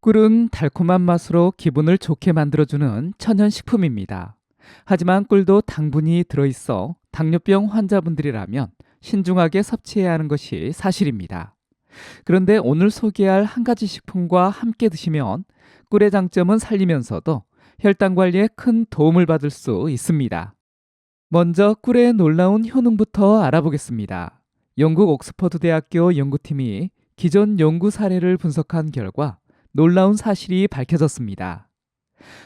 꿀은 달콤한 맛으로 기분을 좋게 만들어주는 천연 식품입니다. 하지만 꿀도 당분이 들어있어 당뇨병 환자분들이라면 신중하게 섭취해야 하는 것이 사실입니다. 그런데 오늘 소개할 한 가지 식품과 함께 드시면 꿀의 장점은 살리면서도 혈당 관리에 큰 도움을 받을 수 있습니다. 먼저 꿀의 놀라운 효능부터 알아보겠습니다. 영국 옥스퍼드 대학교 연구팀이 기존 연구 사례를 분석한 결과 놀라운 사실이 밝혀졌습니다.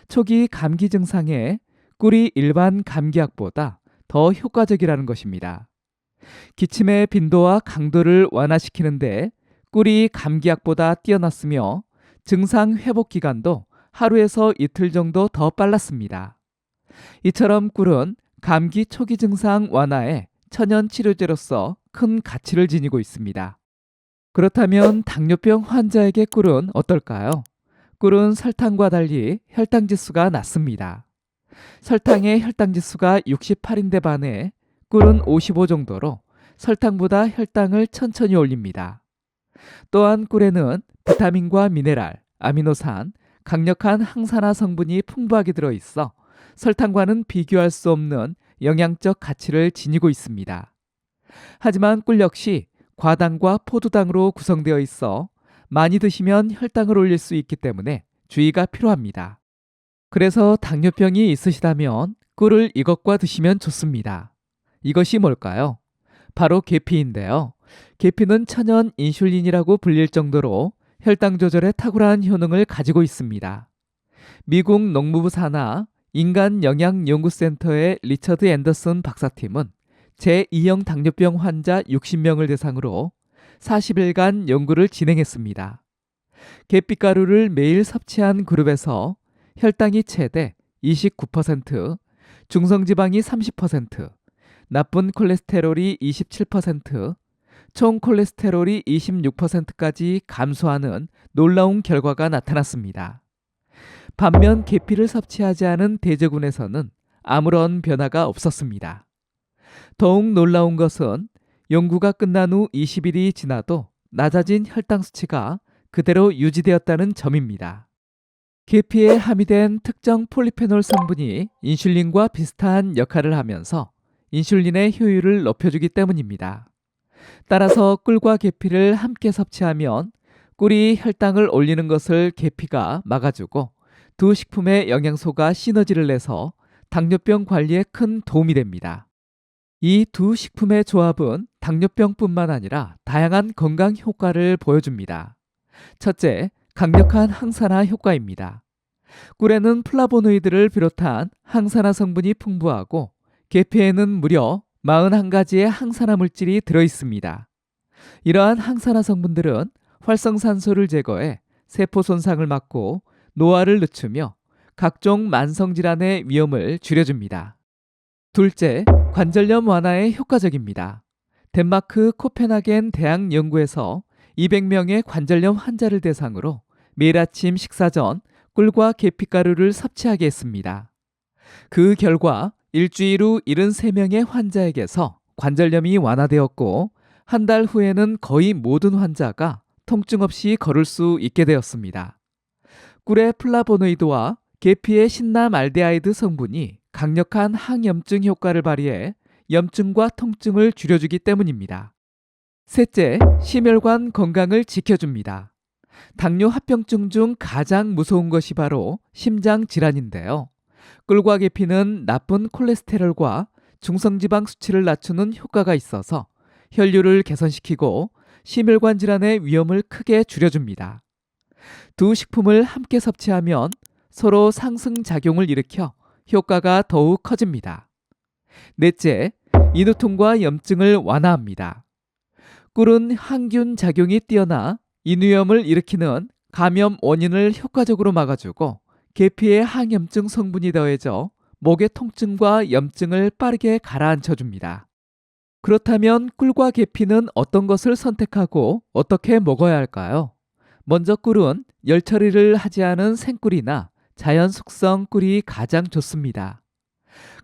초기 감기 증상에 꿀이 일반 감기약보다 더 효과적이라는 것입니다. 기침의 빈도와 강도를 완화시키는데 꿀이 감기약보다 뛰어났으며 증상 회복 기간도 하루에서 이틀 정도 더 빨랐습니다. 이처럼 꿀은 감기 초기 증상 완화에 천연 치료제로서 큰 가치를 지니고 있습니다. 그렇다면 당뇨병 환자에게 꿀은 어떨까요? 꿀은 설탕과 달리 혈당 지수가 낮습니다. 설탕의 혈당 지수가 68인데 반해 꿀은 55 정도로 설탕보다 혈당을 천천히 올립니다. 또한 꿀에는 비타민과 미네랄, 아미노산, 강력한 항산화 성분이 풍부하게 들어있어 설탕과는 비교할 수 없는 영양적 가치를 지니고 있습니다. 하지만 꿀 역시 과당과 포도당으로 구성되어 있어 많이 드시면 혈당을 올릴 수 있기 때문에 주의가 필요합니다. 그래서 당뇨병이 있으시다면 꿀을 이것과 드시면 좋습니다. 이것이 뭘까요? 바로 계피인데요. 계피는 천연 인슐린이라고 불릴 정도로 혈당 조절에 탁월한 효능을 가지고 있습니다. 미국 농무부 산하 인간영양연구센터의 리처드 앤더슨 박사팀은 제2형 당뇨병 환자 60명을 대상으로 40일간 연구를 진행했습니다. 계피가루를 매일 섭취한 그룹에서 혈당이 최대 29%, 중성지방이 30%, 나쁜 콜레스테롤이 27%, 총 콜레스테롤이 26%까지 감소하는 놀라운 결과가 나타났습니다. 반면 계피를 섭취하지 않은 대제군에서는 아무런 변화가 없었습니다. 더욱 놀라운 것은 연구가 끝난 후 20일이 지나도 낮아진 혈당 수치가 그대로 유지되었다는 점입니다. 계피에 함유된 특정 폴리페놀 성분이 인슐린과 비슷한 역할을 하면서 인슐린의 효율을 높여주기 때문입니다. 따라서 꿀과 계피를 함께 섭취하면 꿀이 혈당을 올리는 것을 계피가 막아주고 두 식품의 영양소가 시너지를 내서 당뇨병 관리에 큰 도움이 됩니다. 이 두 식품의 조합은 당뇨병뿐만 아니라 다양한 건강 효과를 보여줍니다. 첫째, 강력한 항산화 효과입니다. 꿀에는 플라보노이드를 비롯한 항산화 성분이 풍부하고 계피에는 무려 41가지의 항산화 물질이 들어있습니다. 이러한 항산화 성분들은 활성산소를 제거해 세포 손상을 막고 노화를 늦추며 각종 만성질환의 위험을 줄여줍니다. 둘째, 관절염 완화에 효과적입니다. 덴마크 코펜하겐 대학 연구에서 200명의 관절염 환자를 대상으로 매일 아침 식사 전 꿀과 계피가루를 섭취하게 했습니다. 그 결과 일주일 후 73명의 환자에게서 관절염이 완화되었고 한 달 후에는 거의 모든 환자가 통증 없이 걸을 수 있게 되었습니다. 꿀의 플라보노이드와 계피의 신라말데하이드 성분이 강력한 항염증 효과를 발휘해 염증과 통증을 줄여주기 때문입니다. 셋째, 심혈관 건강을 지켜줍니다. 당뇨 합병증 중 가장 무서운 것이 바로 심장 질환인데요. 꿀과 계피는 나쁜 콜레스테롤과 중성지방 수치를 낮추는 효과가 있어서 혈류를 개선시키고 심혈관 질환의 위험을 크게 줄여줍니다. 두 식품을 함께 섭취하면 서로 상승작용을 일으켜 효과가 더욱 커집니다. 넷째, 인후통과 염증을 완화합니다. 꿀은 항균 작용이 뛰어나 인후염을 일으키는 감염 원인을 효과적으로 막아주고 계피의 항염증 성분이 더해져 목의 통증과 염증을 빠르게 가라앉혀줍니다. 그렇다면 꿀과 계피는 어떤 것을 선택하고 어떻게 먹어야 할까요? 먼저 꿀은 열 처리를 하지 않은 생꿀이나 자연 숙성 꿀이 가장 좋습니다.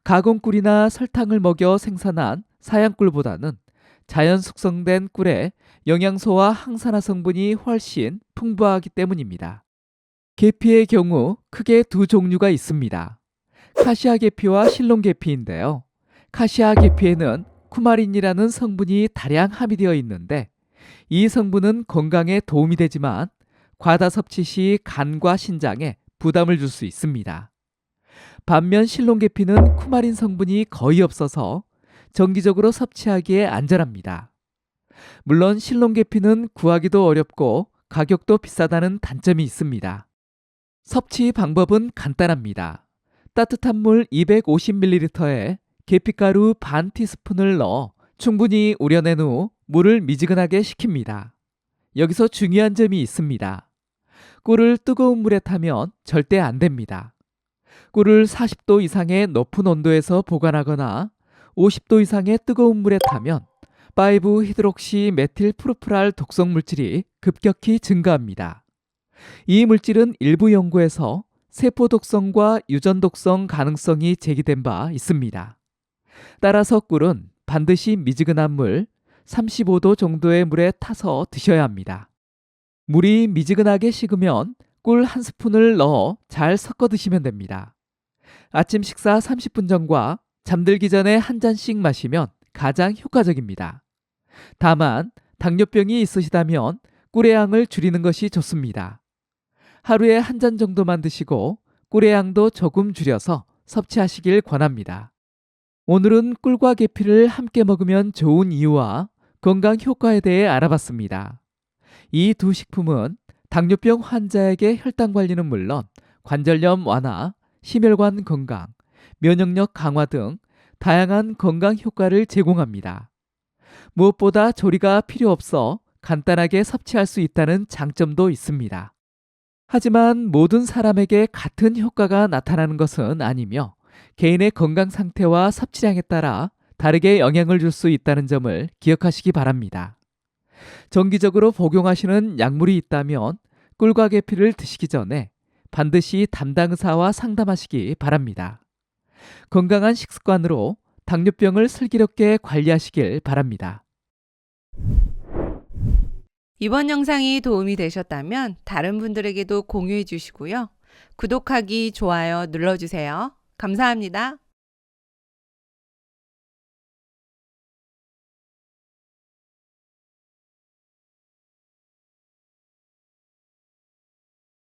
가공꿀이나 설탕을 먹여 생산한 사양꿀보다는 자연 숙성된 꿀에 영양소와 항산화 성분이 훨씬 풍부하기 때문입니다. 계피의 경우 크게 두 종류가 있습니다. 카시아 계피와 실론 계피인데요. 카시아 계피에는 쿠마린이라는 성분이 다량 함유되어 있는데 이 성분은 건강에 도움이 되지만 과다 섭취 시 간과 신장에 부담을 줄 수 있습니다. 반면 실론 계피는 쿠마린 성분이 거의 없어서 정기적으로 섭취하기에 안전합니다. 물론 실론 계피는 구하기도 어렵고 가격도 비싸다는 단점이 있습니다. 섭취 방법은 간단합니다. 따뜻한 물 250ml에 계피가루 반 티스푼을 넣어 충분히 우려낸 후 물을 미지근하게 식힙니다. 여기서 중요한 점이 있습니다. 꿀을 뜨거운 물에 타면 절대 안 됩니다. 꿀을 40도 이상의 높은 온도에서 보관하거나 50도 이상의 뜨거운 물에 타면 5히드록시 메틸 프루프랄 독성 물질이 급격히 증가합니다. 이 물질은 일부 연구에서 세포 독성과 유전 독성 가능성이 제기된 바 있습니다. 따라서 꿀은 반드시 미지근한 물 35도 정도의 물에 타서 드셔야 합니다. 물이 미지근하게 식으면 꿀 한 스푼을 넣어 잘 섞어 드시면 됩니다. 아침 식사 30분 전과 잠들기 전에 한 잔씩 마시면 가장 효과적입니다. 다만 당뇨병이 있으시다면 꿀의 양을 줄이는 것이 좋습니다. 하루에 한 잔 정도만 드시고 꿀의 양도 조금 줄여서 섭취하시길 권합니다. 오늘은 꿀과 계피를 함께 먹으면 좋은 이유와 건강 효과에 대해 알아봤습니다. 이 두 식품은 당뇨병 환자에게 혈당 관리는 물론 관절염 완화, 심혈관 건강, 면역력 강화 등 다양한 건강 효과를 제공합니다. 무엇보다 조리가 필요 없어 간단하게 섭취할 수 있다는 장점도 있습니다. 하지만 모든 사람에게 같은 효과가 나타나는 것은 아니며 개인의 건강 상태와 섭취량에 따라 다르게 영향을 줄 수 있다는 점을 기억하시기 바랍니다. 정기적으로 복용하시는 약물이 있다면 꿀과 계피를 드시기 전에 반드시 담당 의사와 상담하시기 바랍니다. 건강한 식습관으로 당뇨병을 슬기롭게 관리하시길 바랍니다. 이번 영상이 도움이 되셨다면 다른 분들에게도 공유해 주시고요. 구독하기, 좋아요 눌러주세요. 감사합니다.